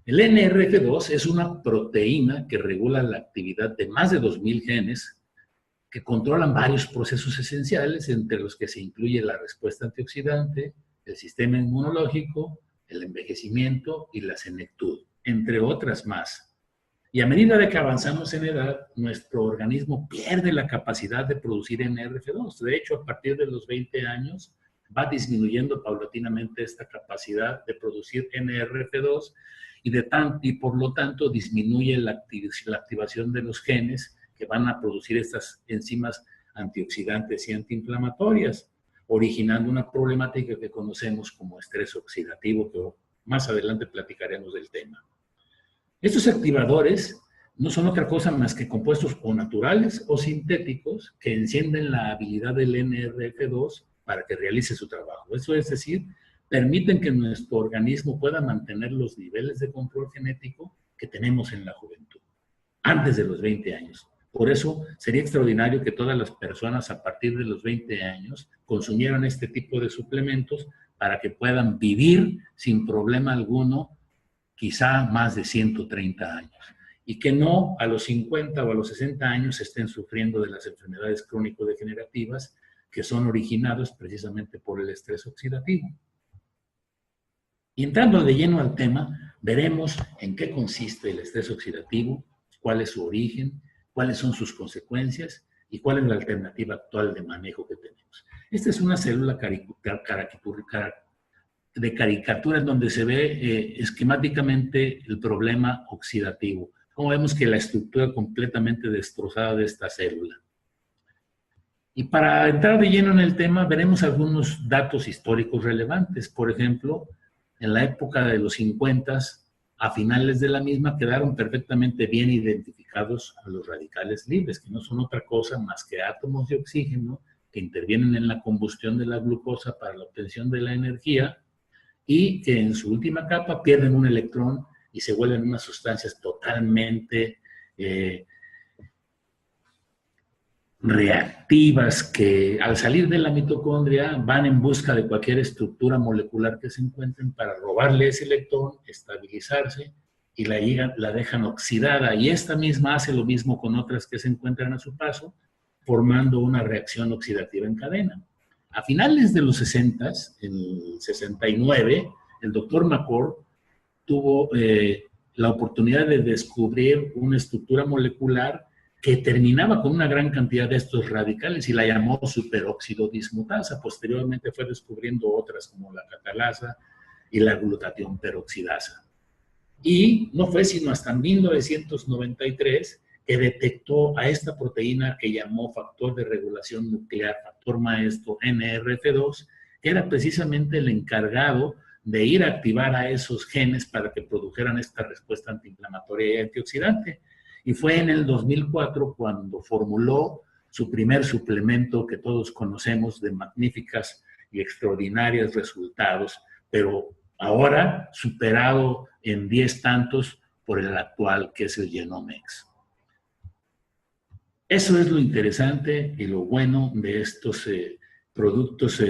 El NRF2 es una proteína que regula la actividad de más de 2000 genes que controlan varios procesos esenciales, entre los que se incluye la respuesta antioxidante, el sistema inmunológico, el envejecimiento y la senectud, entre otras más. Y a medida de que avanzamos en edad, nuestro organismo pierde la capacidad de producir NRF2. De hecho, a partir de los 20 años, va disminuyendo paulatinamente esta capacidad de producir NRF2 y por lo tanto disminuye la activación de los genes que van a producir estas enzimas antioxidantes y antiinflamatorias, originando una problemática que conocemos como estrés oxidativo, que más adelante platicaremos del tema. Estos activadores no son otra cosa más que compuestos o naturales o sintéticos que encienden la habilidad del NRF2 para que realice su trabajo. Eso es decir, permiten que nuestro organismo pueda mantener los niveles de control genético que tenemos en la juventud, antes de los 20 años. Por eso sería extraordinario que todas las personas a partir de los 20 años consumieran este tipo de suplementos para que puedan vivir sin problema alguno, quizá más de 130 años. Y que no a los 50 o a los 60 años estén sufriendo de las enfermedades crónico-degenerativas que son originadas precisamente por el estrés oxidativo. Y entrando de lleno al tema, veremos en qué consiste el estrés oxidativo, cuál es su origen, cuáles son sus consecuencias y cuál es la alternativa actual de manejo que tenemos. Esta es una célula de caricatura en donde se ve esquemáticamente el problema oxidativo. Como vemos que la estructura completamente destrozada de esta célula. Y para entrar de lleno en el tema, veremos algunos datos históricos relevantes. Por ejemplo, en la época de los 50, a finales de la misma, quedaron perfectamente bien identificados a los radicales libres, que no son otra cosa más que átomos de oxígeno que intervienen en la combustión de la glucosa para la obtención de la energía y que en su última capa pierden un electrón y se vuelven unas sustancias totalmente reactivas que al salir de la mitocondria van en busca de cualquier estructura molecular que se encuentren para robarle ese electrón, estabilizarse y la dejan oxidada. Y esta misma hace lo mismo con otras que se encuentran a su paso, formando una reacción oxidativa en cadena. A finales de los 60, en el 69, el doctor McCord tuvo la oportunidad de descubrir una estructura molecular que terminaba con una gran cantidad de estos radicales y la llamó superóxido dismutasa. Posteriormente fue descubriendo otras como la catalasa y la glutatión peroxidasa. Y no fue sino hasta 1993 que detectó a esta proteína que llamó factor de regulación nuclear, factor maestro NRF2, que era precisamente el encargado de ir a activar a esos genes para que produjeran esta respuesta antiinflamatoria y antioxidante. Y fue en el 2004 cuando formuló su primer suplemento que todos conocemos de magníficas y extraordinarios resultados, pero ahora superado en 10 tantos por el actual, que es el Genomex. Eso es lo interesante y lo bueno de estos productos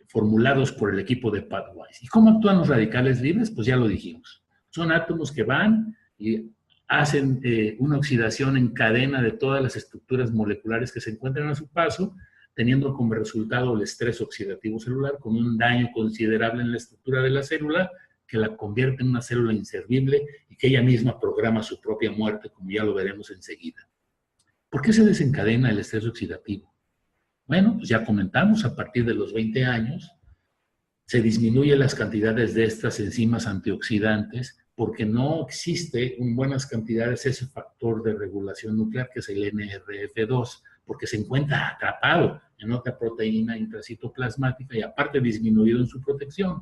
formulados por el equipo de Pat Wise. ¿Y cómo actúan los radicales libres? Pues ya lo dijimos. Son átomos que van y hacen una oxidación en cadena de todas las estructuras moleculares que se encuentran a su paso, teniendo como resultado el estrés oxidativo celular, con un daño considerable en la estructura de la célula, que la convierte en una célula inservible y que ella misma programa su propia muerte, como ya lo veremos enseguida. ¿Por qué se desencadena el estrés oxidativo? Bueno, pues ya comentamos, a partir de los 20 años, se disminuyen las cantidades de estas enzimas antioxidantes porque no existe en buenas cantidades ese factor de regulación nuclear que es el NRF2, porque se encuentra atrapado en otra proteína intracitoplasmática y aparte disminuido en su protección.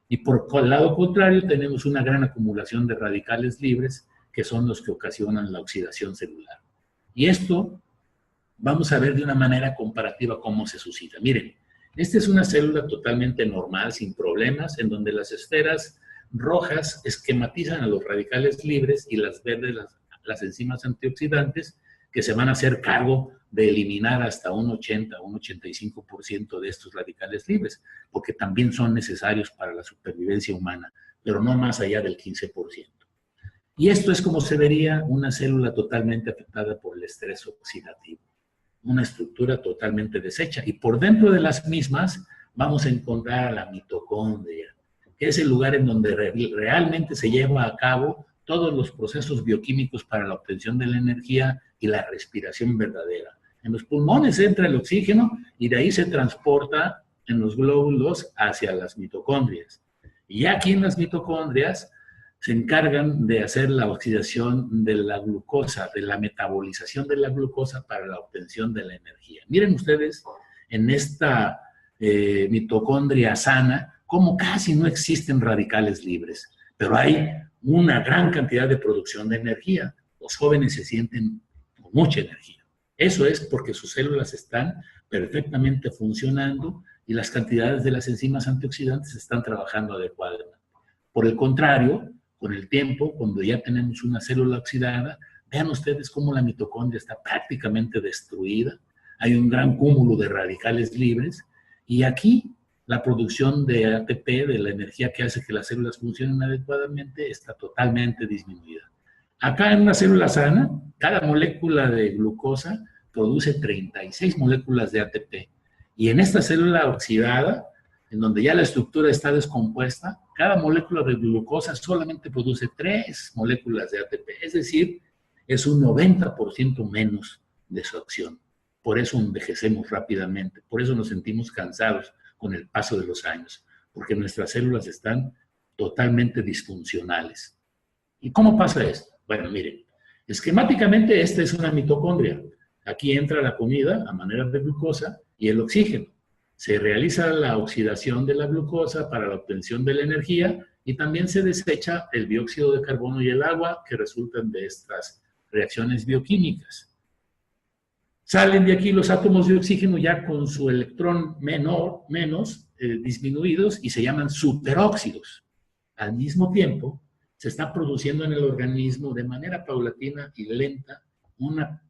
Y por el lado contrario tenemos una gran acumulación de radicales libres que son los que ocasionan la oxidación celular. Y esto vamos a ver de una manera comparativa cómo se suscita. Miren, esta es una célula totalmente normal, sin problemas, en donde las esferas rojas esquematizan a los radicales libres y las verdes las enzimas antioxidantes que se van a hacer cargo de eliminar hasta un 80 o un 85% de estos radicales libres, porque también son necesarios para la supervivencia humana, pero no más allá del 15%. Y esto es como se vería una célula totalmente afectada por el estrés oxidativo. Una estructura totalmente deshecha. Y por dentro de las mismas vamos a encontrar a la mitocondria, que es el lugar en donde realmente se lleva a cabo todos los procesos bioquímicos para la obtención de la energía y la respiración verdadera. En los pulmones entra el oxígeno y de ahí se transporta en los glóbulos hacia las mitocondrias. Y aquí en las mitocondrias se encargan de hacer la oxidación de la glucosa, de la metabolización de la glucosa para la obtención de la energía. Miren ustedes en esta mitocondria sana cómo casi no existen radicales libres, pero hay una gran cantidad de producción de energía. Los jóvenes se sienten con mucha energía. Eso es porque sus células están perfectamente funcionando y las cantidades de las enzimas antioxidantes están trabajando adecuadamente. Por el contrario, con el tiempo, cuando ya tenemos una célula oxidada, vean ustedes cómo la mitocondria está prácticamente destruida. Hay un gran cúmulo de radicales libres y aquí la producción de ATP, de la energía que hace que las células funcionen adecuadamente, está totalmente disminuida. Acá en una célula sana, cada molécula de glucosa produce 36 moléculas de ATP. Y en esta célula oxidada, en donde ya la estructura está descompuesta, cada molécula de glucosa solamente produce 3 moléculas de ATP. Es decir, es un 90% menos de su acción. Por eso envejecemos rápidamente, por eso nos sentimos cansados con el paso de los años, porque nuestras células están totalmente disfuncionales. ¿Y cómo pasa esto? Bueno, miren, esquemáticamente esta es una mitocondria. Aquí entra la comida a manera de glucosa y el oxígeno. Se realiza la oxidación de la glucosa para la obtención de la energía y también se desecha el dióxido de carbono y el agua que resultan de estas reacciones bioquímicas. Salen de aquí los átomos de oxígeno ya con su electrón menos disminuidos y se llaman superóxidos. Al mismo tiempo, se está produciendo en el organismo de manera paulatina y lenta una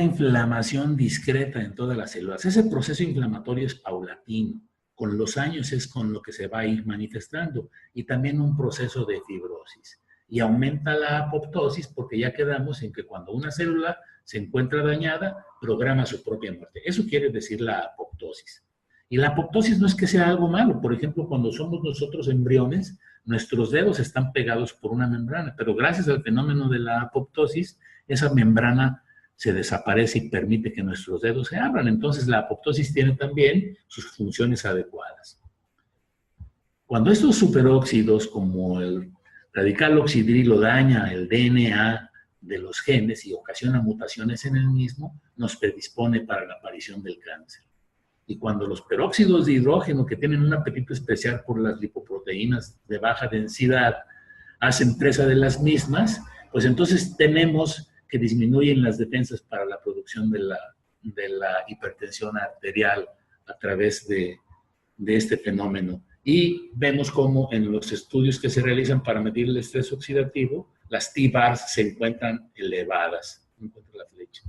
inflamación discreta en todas las células. Ese proceso inflamatorio es paulatino. Con los años es con lo que se va a ir manifestando. Y también un proceso de fibrosis. Y aumenta la apoptosis porque ya quedamos en que cuando una célula se encuentra dañada, programa su propia muerte. Eso quiere decir la apoptosis. Y la apoptosis no es que sea algo malo. Por ejemplo, cuando somos nosotros embriones, nuestros dedos están pegados por una membrana, pero gracias al fenómeno de la apoptosis, esa membrana se desaparece y permite que nuestros dedos se abran. Entonces, la apoptosis tiene también sus funciones adecuadas. Cuando estos superóxidos, como el radical oxidrilo, daña el DNA de los genes y ocasiona mutaciones en el mismo, nos predispone para la aparición del cáncer. Y cuando los peróxidos de hidrógeno, que tienen un apetito especial por las lipoproteínas de baja densidad, hacen presa de las mismas, pues entonces tenemos que disminuyen las defensas para la producción de la hipertensión arterial a través de este fenómeno. Y vemos cómo en los estudios que se realizan para medir el estrés oxidativo, las T-bars se encuentran elevadas. Encuentra la flecha.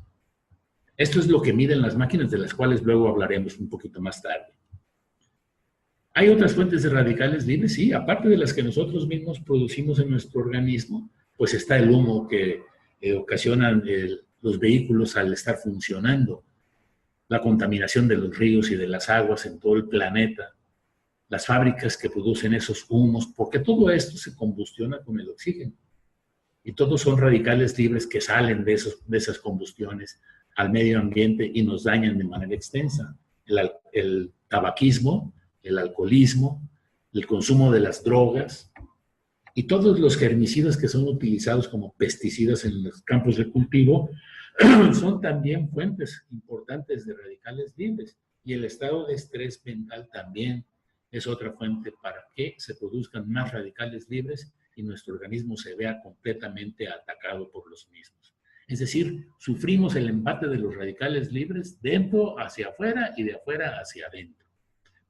Esto es lo que miden las máquinas, de las cuales luego hablaremos un poquito más tarde. ¿Hay otras fuentes de radicales libres? Sí, aparte de las que nosotros mismos producimos en nuestro organismo, pues está el humo que ocasionan los vehículos al estar funcionando, la contaminación de los ríos y de las aguas en todo el planeta, las fábricas que producen esos humos, porque todo esto se combustiona con el oxígeno. Y todos son radicales libres que salen de esas combustiones al medio ambiente y nos dañan de manera extensa. El tabaquismo, el alcoholismo, el consumo de las drogas y todos los herbicidas que son utilizados como pesticidas en los campos de cultivo son también fuentes importantes de radicales libres. Y el estado de estrés mental también es otra fuente para que se produzcan más radicales libres y nuestro organismo se vea completamente atacado por los mismos. Es decir, sufrimos el embate de los radicales libres dentro hacia afuera y de afuera hacia adentro.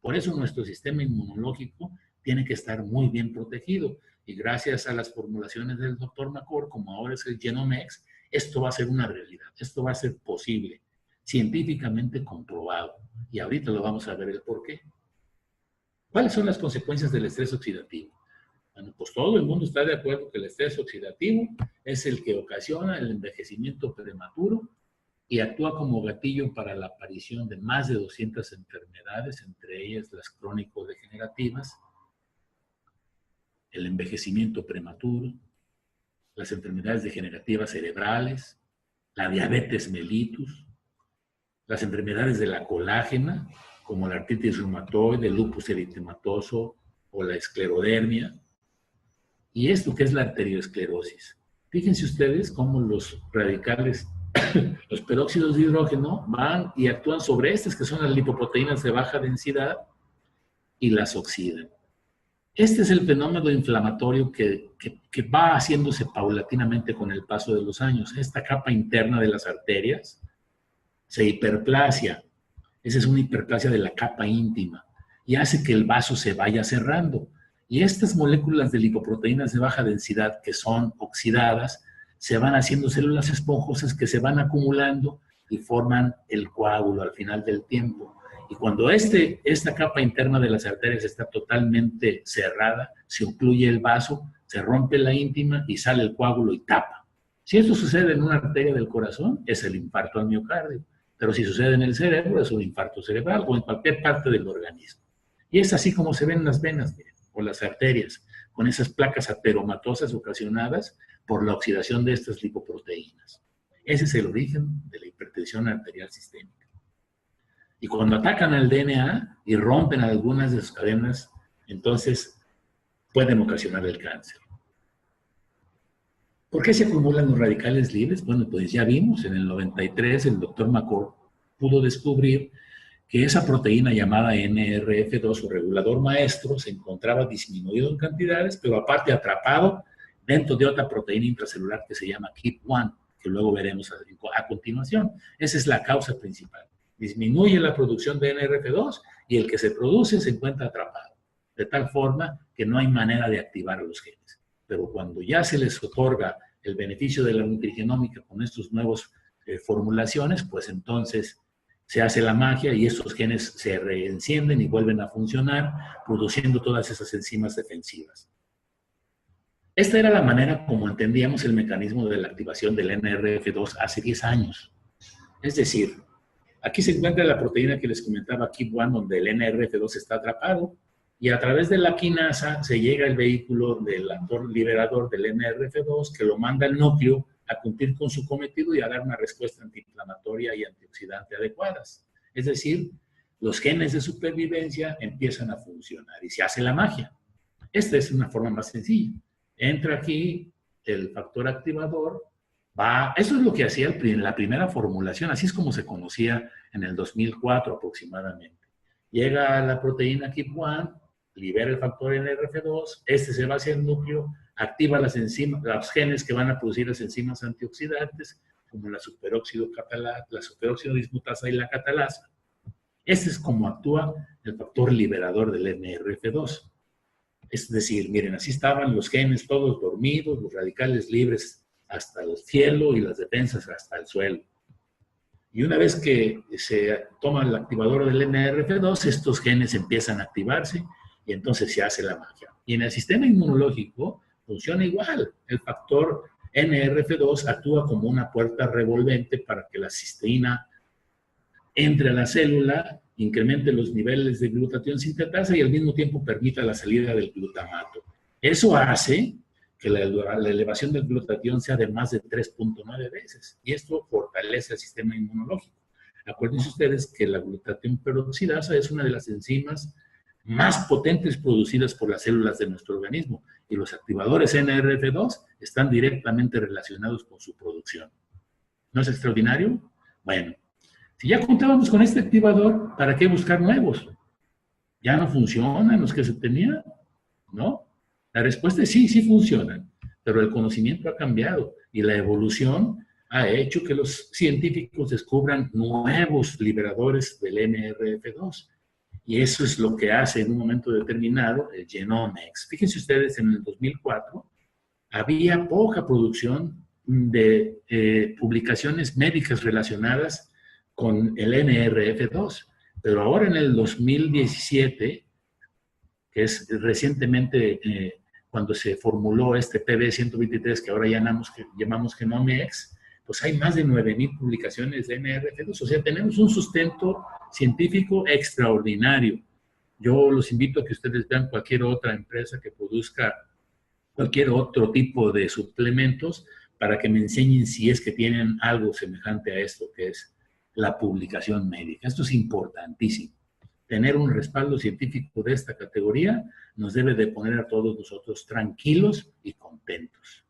Por eso nuestro sistema inmunológico tiene que estar muy bien protegido. Y gracias a las formulaciones del Dr. McCord, como ahora es el Genomex, esto va a ser una realidad. Esto va a ser posible, científicamente comprobado. Y ahorita lo vamos a ver el por qué. ¿Cuáles son las consecuencias del estrés oxidativo? Bueno, pues todo el mundo está de acuerdo que el estrés oxidativo es el que ocasiona el envejecimiento prematuro y actúa como gatillo para la aparición de más de 200 enfermedades, entre ellas las crónico-degenerativas, el envejecimiento prematuro, las enfermedades degenerativas cerebrales, la diabetes mellitus, las enfermedades de la colágena, como la artritis reumatoide, el lupus eritematoso o la esclerodermia, y esto que es la arteriosclerosis. Fíjense ustedes cómo los radicales, los peróxidos de hidrógeno, van y actúan sobre estas que son las lipoproteínas de baja densidad y las oxidan. Este es el fenómeno inflamatorio que va haciéndose paulatinamente con el paso de los años. Esta capa interna de las arterias se hiperplasia. Esa es una hiperplasia de la capa íntima y hace que el vaso se vaya cerrando. Y estas moléculas de lipoproteínas de baja densidad que son oxidadas se van haciendo células esponjosas que se van acumulando y forman el coágulo al final del tiempo. Y cuando esta capa interna de las arterias está totalmente cerrada, se ocluye el vaso, se rompe la íntima y sale el coágulo y tapa. Si esto sucede en una arteria del corazón, es el infarto al miocardio. Pero si sucede en el cerebro, es un infarto cerebral o en cualquier parte del organismo. Y es así como se ven las venas, miren, o las arterias, con esas placas ateromatosas ocasionadas por la oxidación de estas lipoproteínas. Ese es el origen de la hipertensión arterial sistémica. Y cuando atacan al DNA y rompen algunas de sus cadenas, entonces pueden ocasionar el cáncer. ¿Por qué se acumulan los radicales libres? Bueno, pues ya vimos, en el 93 el doctor McCord pudo descubrir que esa proteína llamada NRF2 o regulador maestro se encontraba disminuido en cantidades, pero aparte atrapado dentro de otra proteína intracelular que se llama KEAP1, que luego veremos a continuación. Esa es la causa principal. Disminuye la producción de NRF2 y el que se produce se encuentra atrapado, de tal forma que no hay manera de activar a los genes. Pero cuando ya se les otorga el beneficio de la nutrigenómica con estas nuevas formulaciones, pues entonces se hace la magia y estos genes se reencienden y vuelven a funcionar, produciendo todas esas enzimas defensivas. Esta era la manera como entendíamos el mecanismo de la activación del NRF2 hace 10 años. Es decir, aquí se encuentra la proteína que les comentaba, KEAP1, donde el NRF2 está atrapado, y a través de la quinasa se llega el vehículo del actor liberador del NRF2 que lo manda al núcleo a cumplir con su cometido y a dar una respuesta antiinflamatoria y antioxidante adecuadas. Es decir, los genes de supervivencia empiezan a funcionar y se hace la magia. Esta es una forma más sencilla. Entra aquí el factor activador, eso es lo que hacía la primera formulación, así es como se conocía en el 2004 aproximadamente. Llega a la proteína KEAP1, libera el factor NRF2, se va hacia el núcleo, activa las enzimas, los genes que van a producir las enzimas antioxidantes, como la superóxido dismutasa y la catalasa. Este es como actúa el factor liberador del NRF2. Es decir, miren, así estaban los genes todos dormidos, los radicales libres hasta el cielo y las defensas hasta el suelo. Y una vez que se toma el activador del NRF2, estos genes empiezan a activarse y entonces se hace la magia. Y en el sistema inmunológico funciona igual. El factor NRF2 actúa como una puerta revolvente para que la cisteína entre a la célula, incremente los niveles de glutatión sintetasa y al mismo tiempo permita la salida del glutamato. Eso hace que la elevación del glutatión sea de más de 3.9 veces. Y esto fortalece el sistema inmunológico. Acuérdense ustedes que la glutatión peroxidasa es una de las enzimas más potentes producidas por las células de nuestro organismo. Y los activadores NRF2 están directamente relacionados con su producción. ¿No es extraordinario? Bueno, si ya contábamos con este activador, ¿para qué buscar nuevos? ¿Ya no funcionan los que se tenían? ¿No? La respuesta es sí, sí funcionan, pero el conocimiento ha cambiado y la evolución ha hecho que los científicos descubran nuevos liberadores del NRF2. Y eso es lo que hace en un momento determinado el Genomics. Fíjense ustedes, en el 2004 había poca producción de publicaciones médicas relacionadas con el NRF2, pero ahora en el 2017, que es recientemente cuando se formuló este PB123, que ahora llamamos Genome-X, pues hay más de 9,000 publicaciones de NRF2. O sea, tenemos un sustento científico extraordinario. Yo los invito a que ustedes vean cualquier otra empresa que produzca cualquier otro tipo de suplementos para que me enseñen si es que tienen algo semejante a esto, que es la publicación médica. Esto es importantísimo. Tener un respaldo científico de esta categoría nos debe de poner a todos nosotros tranquilos y contentos.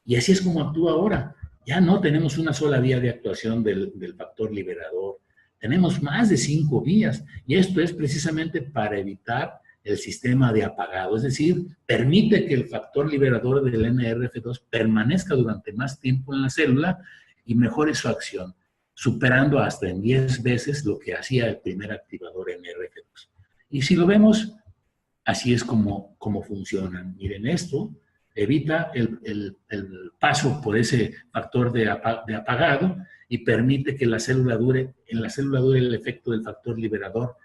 Y así es como actúa ahora. Ya no tenemos una sola vía de actuación del factor liberador. Tenemos más de 5 vías. Y esto es precisamente para evitar el sistema de apagado. Es decir, permite que el factor liberador del NRF2 permanezca durante más tiempo en la célula y mejore su acción, superando hasta en 10 veces lo que hacía el primer activador NRF2. Y si lo vemos, así es como funcionan. Miren, esto evita el paso por ese factor de apagado y permite que en la célula dure el efecto del factor liberador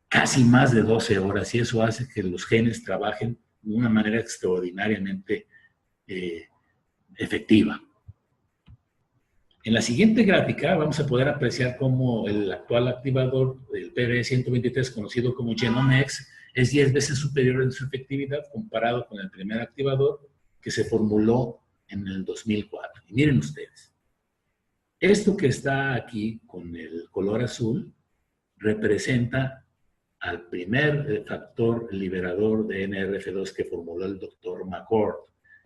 casi más de 12 horas, y eso hace que los genes trabajen de una manera extraordinariamente efectiva. En la siguiente gráfica vamos a poder apreciar cómo el actual activador del PB123, conocido como Genome-X, es 10 veces superior en su efectividad comparado con el primer activador que se formuló en el 2004. Y miren ustedes, esto que está aquí con el color azul representa al primer factor liberador de NRF2 que formuló el doctor McCord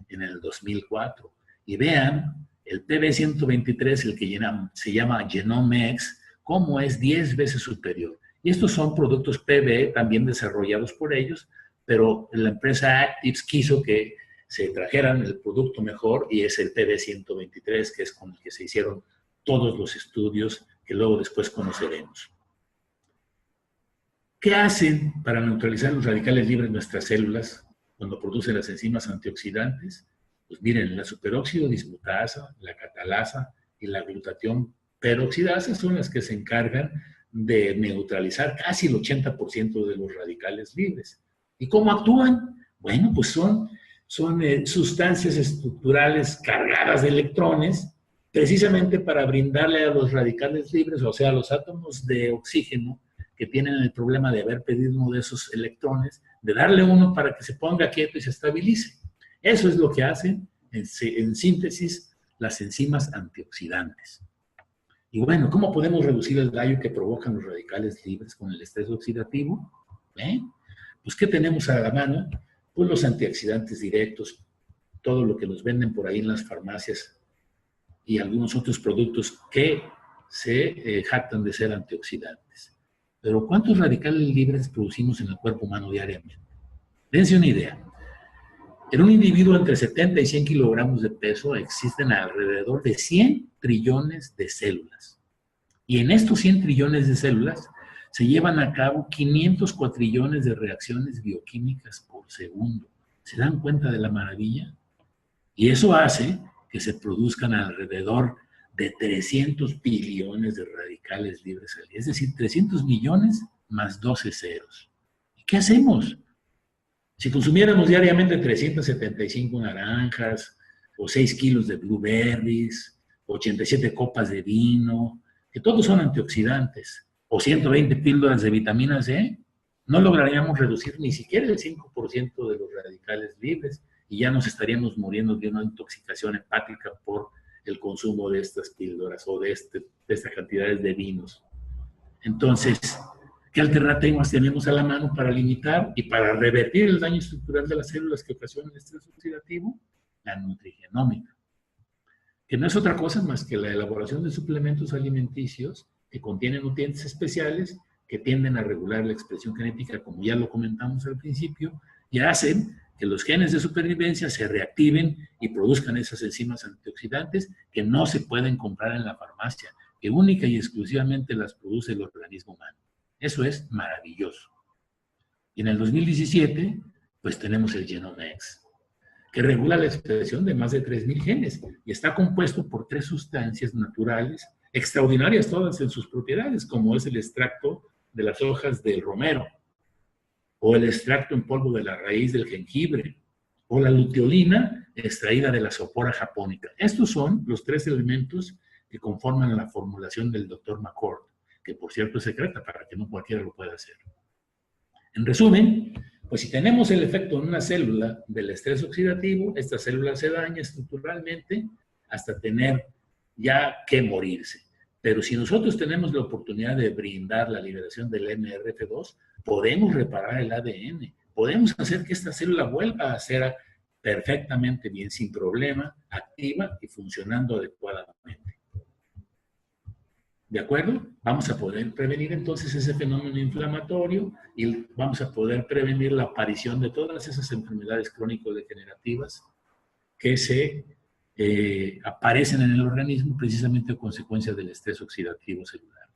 en el 2004. Y vean, el PB123, el que se llama Genome-X, cómo es 10 veces superior. Y estos son productos PB también desarrollados por ellos, pero la empresa Actives quiso que se trajeran el producto mejor y es el PB123, que es con el que se hicieron todos los estudios que luego después conoceremos. ¿Qué hacen para neutralizar los radicales libres en nuestras células cuando producen las enzimas antioxidantes? Pues miren, la superóxido dismutasa, la catalasa y la glutatión peroxidasa son las que se encargan de neutralizar casi el 80% de los radicales libres. ¿Y cómo actúan? Bueno, pues son sustancias estructurales cargadas de electrones, precisamente para brindarle a los radicales libres, o sea, a los átomos de oxígeno, que tienen el problema de haber perdido uno de esos electrones, de darle uno para que se ponga quieto y se estabilice. Eso es lo que hacen, en síntesis, las enzimas antioxidantes. Y bueno, ¿cómo podemos reducir el daño que provocan los radicales libres con el estrés oxidativo? Pues, ¿qué tenemos a la mano? Pues los antioxidantes directos, todo lo que nos venden por ahí en las farmacias y algunos otros productos que se jactan de ser antioxidantes. Pero ¿cuántos radicales libres producimos en el cuerpo humano diariamente? Dense una idea. En un individuo entre 70 y 100 kilogramos de peso existen alrededor de 100 trillones de células. Y en estos 100 trillones de células se llevan a cabo 500 cuatrillones de reacciones bioquímicas por segundo. ¿Se dan cuenta de la maravilla? Y eso hace que se produzcan alrededor de 300 billones de radicales libres al día. Es decir, 300 millones más 12 ceros. ¿Y qué hacemos? Si consumiéramos diariamente 375 naranjas, o 6 kilos de blueberries, 87 copas de vino, que todos son antioxidantes, o 120 píldoras de vitamina C, no lograríamos reducir ni siquiera el 5% de los radicales libres y ya nos estaríamos muriendo de una intoxicación hepática por el consumo de estas píldoras o de estas cantidades de vinos. Entonces, ¿qué alternativas tenemos a la mano para limitar y para revertir el daño estructural de las células que ocasiona el estrés oxidativo? La nutrigenómica, que no es otra cosa más que la elaboración de suplementos alimenticios que contienen nutrientes especiales que tienden a regular la expresión genética, como ya lo comentamos al principio, y hacen que los genes de supervivencia se reactiven y produzcan esas enzimas antioxidantes que no se pueden comprar en la farmacia, que única y exclusivamente las produce el organismo humano. Eso es maravilloso. Y en el 2017, pues tenemos el Genome-X, que regula la expresión de más de 3,000 genes y está compuesto por 3 sustancias naturales, extraordinarias todas en sus propiedades, como es el extracto de las hojas del romero, o el extracto en polvo de la raíz del jengibre, o la luteolina extraída de la Sophora japonica. Estos son los 3 elementos que conforman la formulación del Dr. McCord, que por cierto es secreta para que no cualquiera lo pueda hacer. En resumen, pues si tenemos el efecto en una célula del estrés oxidativo, esta célula se daña estructuralmente hasta tener ya que morirse. Pero si nosotros tenemos la oportunidad de brindar la liberación del NRF2, podemos reparar el ADN, podemos hacer que esta célula vuelva a ser perfectamente bien, sin problema, activa y funcionando adecuadamente. ¿De acuerdo? Vamos a poder prevenir entonces ese fenómeno inflamatorio y vamos a poder prevenir la aparición de todas esas enfermedades crónico-degenerativas que se aparecen en el organismo precisamente a consecuencia del estrés oxidativo celular.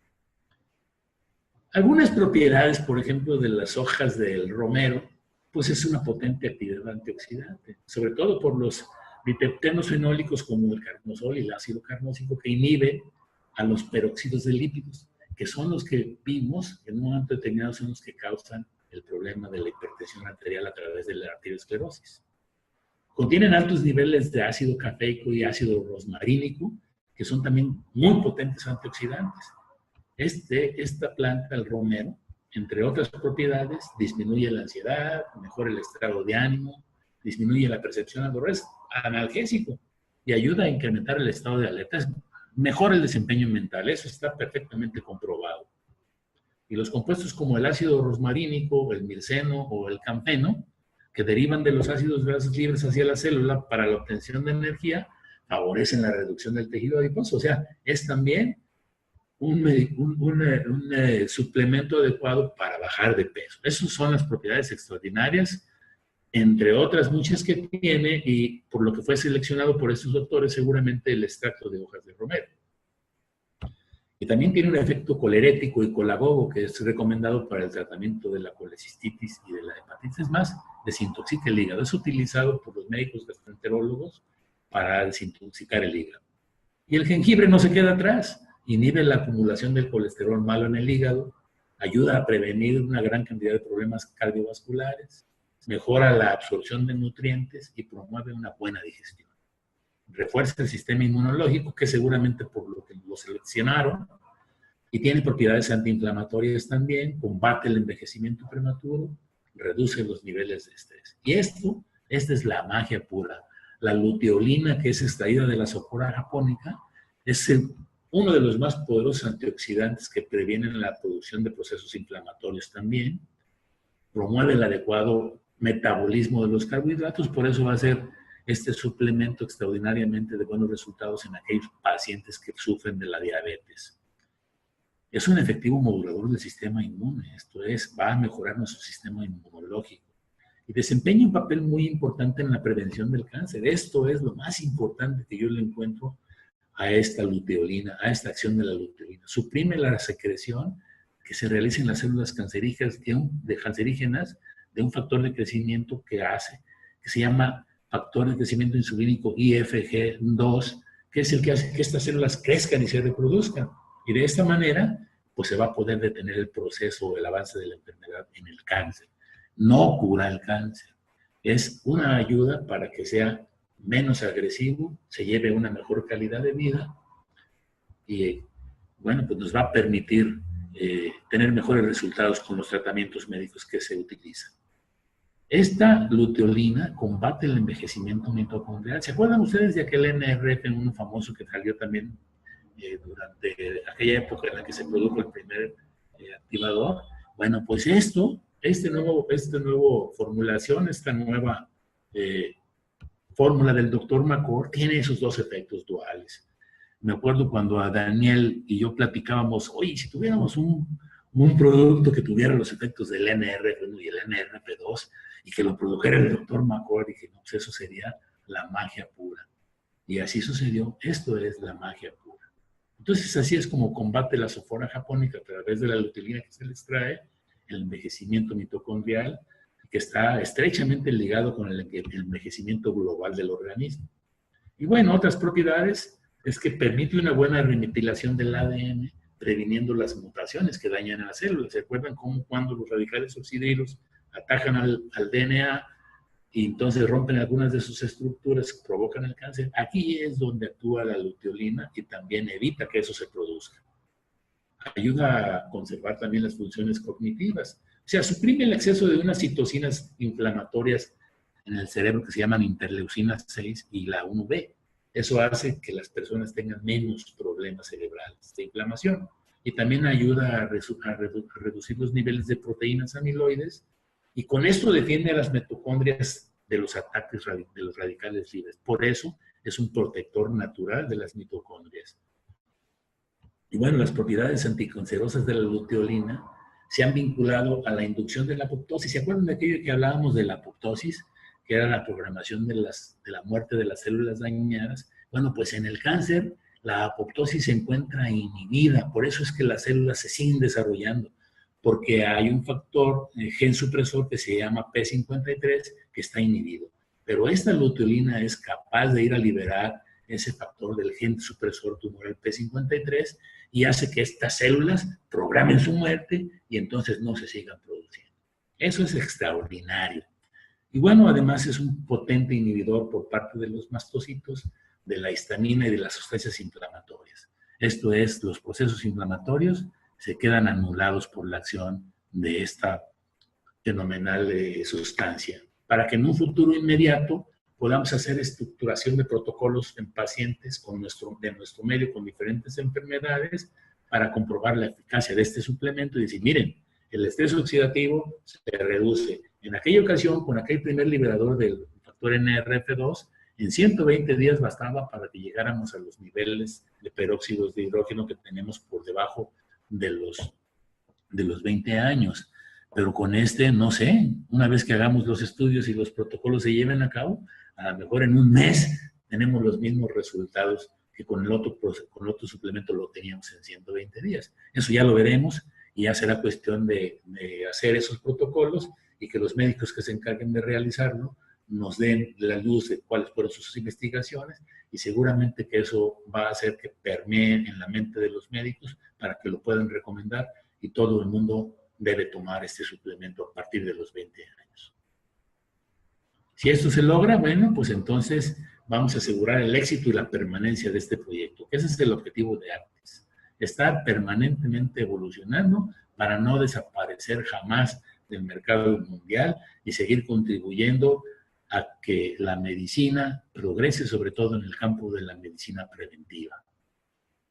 Algunas propiedades, por ejemplo, de las hojas del romero, pues es una potente actividad antioxidante, sobre todo por los dipeptenos fenólicos como el carnosol y el ácido carnósico que inhiben a los peróxidos de lípidos, que son los que vimos en un momento determinado, son los que causan el problema de la hipertensión arterial a través de la arteriosclerosis. Contienen altos niveles de ácido cafeico y ácido rosmarínico, que son también muy potentes antioxidantes. Esta planta, el romero, entre otras propiedades, disminuye la ansiedad, mejora el estado de ánimo, disminuye la percepción de dolor, es analgésico y ayuda a incrementar el estado de alerta, mejora el desempeño mental, eso está perfectamente comprobado. Y los compuestos como el ácido rosmarínico, el mirceno o el campeno, que derivan de los ácidos grasos libres hacia la célula para la obtención de energía, favorecen la reducción del tejido adiposo. O sea, es también un suplemento adecuado para bajar de peso. Esas son las propiedades extraordinarias, entre otras muchas que tiene, y por lo que fue seleccionado por estos doctores, seguramente el extracto de hojas de romero. Y también tiene un efecto colerético y colagogo que es recomendado para el tratamiento de la colecistitis y de la hepatitis. Es más, desintoxica el hígado. Es utilizado por los médicos gastroenterólogos para desintoxicar el hígado. Y el jengibre no se queda atrás. Inhibe la acumulación del colesterol malo en el hígado, ayuda a prevenir una gran cantidad de problemas cardiovasculares, mejora la absorción de nutrientes y promueve una buena digestión. Refuerza el sistema inmunológico, que seguramente por lo que lo seleccionaron, y tiene propiedades antiinflamatorias también, combate el envejecimiento prematuro, reduce los niveles de estrés. Y esta es la magia pura. La luteolina, que es extraída de la Sophora japonica, es uno de los más poderosos antioxidantes que previenen la producción de procesos inflamatorios también, promueve el adecuado metabolismo de los carbohidratos, por eso va a ser este suplemento extraordinariamente de buenos resultados en aquellos pacientes que sufren de la diabetes. Es un efectivo modulador del sistema inmune, esto es, va a mejorar nuestro sistema inmunológico y desempeña un papel muy importante en la prevención del cáncer. Esto es lo más importante que yo le encuentro a esta luteolina, a esta acción de la luteolina. Suprime la secreción que se realiza en las células cancerígenas de un factor de crecimiento que se llama factor de crecimiento insulínico IFG2, que es el que hace que estas células crezcan y se reproduzcan. Y de esta manera, pues se va a poder detener el proceso o el avance de la enfermedad en el cáncer. No cura el cáncer. Es una ayuda para que sea menos agresivo, se lleve una mejor calidad de vida y, bueno, pues nos va a permitir tener mejores resultados con los tratamientos médicos que se utilizan. Esta luteolina combate el envejecimiento mitocondrial. ¿Se acuerdan ustedes de aquel NRF1 famoso que salió también durante aquella época en la que se produjo el primer activador? Bueno, pues esta nueva formulación, esta nueva fórmula del Dr. McCord tiene esos dos efectos duales. Me acuerdo cuando a Daniel y yo platicábamos, oye, si tuviéramos un producto que tuviera los efectos del NRF1 y el NRF2 y que lo produjera el Dr. McCord, dije, no, pues eso sería la magia pura. Y así sucedió. Esto es la magia pura. Entonces, así es como combate la Sophora japonica a través de la luteolina que se le extrae, el envejecimiento mitocondrial, que está estrechamente ligado con el envejecimiento global del organismo. Y bueno, otras propiedades es que permite una buena remetilación del ADN, previniendo las mutaciones que dañan a las células. ¿Se acuerdan cómo cuando los radicales oxidrilos atacan al DNA, y entonces rompen algunas de sus estructuras, provocan el cáncer. Aquí es donde actúa la luteolina y también evita que eso se produzca. Ayuda a conservar también las funciones cognitivas. O sea, suprime el exceso de unas citocinas inflamatorias en el cerebro que se llaman interleucina 6 y la 1B. Eso hace que las personas tengan menos problemas cerebrales de inflamación. Y también ayuda a reducir los niveles de proteínas amiloides, y con esto defiende a las mitocondrias de los ataques de los radicales libres. Por eso es un protector natural de las mitocondrias. Y bueno, las propiedades anticancerosas de la luteolina se han vinculado a la inducción de la apoptosis. ¿Se acuerdan de aquello que hablábamos de la apoptosis? Que era la programación de la muerte de las células dañadas. Bueno, pues en el cáncer la apoptosis se encuentra inhibida. Por eso es que las células se siguen desarrollando, porque hay un factor, gen supresor, que se llama P53, que está inhibido. Pero esta luteolina es capaz de ir a liberar ese factor del gen supresor tumoral P53 y hace que estas células programen su muerte y entonces no se sigan produciendo. Eso es extraordinario. Y bueno, además es un potente inhibidor por parte de los mastocitos de la histamina y de las sustancias inflamatorias. Esto es, los procesos inflamatorios se quedan anulados por la acción de esta fenomenal sustancia, para que en un futuro inmediato podamos hacer estructuración de protocolos en pacientes de nuestro medio con diferentes enfermedades para comprobar la eficacia de este suplemento y decir, miren, el estrés oxidativo se reduce. En aquella ocasión, con aquel primer liberador del factor NRF2, en 120 días bastaba para que llegáramos a los niveles de peróxidos de hidrógeno que tenemos por debajo de los 20 años. Pero con este, no sé, una vez que hagamos los estudios y los protocolos se lleven a cabo, a lo mejor en un mes tenemos los mismos resultados que con el otro suplemento lo teníamos en 120 días. Eso ya lo veremos y ya será cuestión de hacer esos protocolos y que los médicos que se encarguen de realizarlo nos den la luz de cuáles fueron sus investigaciones y seguramente que eso va a hacer que permee en la mente de los médicos para que lo puedan recomendar y todo el mundo debe tomar este suplemento a partir de los 20 años. Si esto se logra, bueno, pues entonces vamos a asegurar el éxito y la permanencia de este proyecto. Ese es el objetivo de Arctis, estar permanentemente evolucionando para no desaparecer jamás del mercado mundial y seguir contribuyendo a que la medicina progrese, sobre todo en el campo de la medicina preventiva.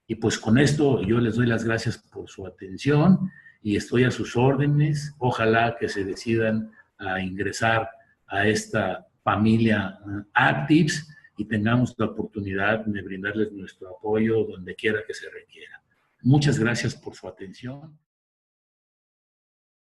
Y pues con esto yo les doy las gracias por su atención y estoy a sus órdenes. Ojalá que se decidan a ingresar a esta familia Actives y tengamos la oportunidad de brindarles nuestro apoyo donde quiera que se requiera. Muchas gracias por su atención.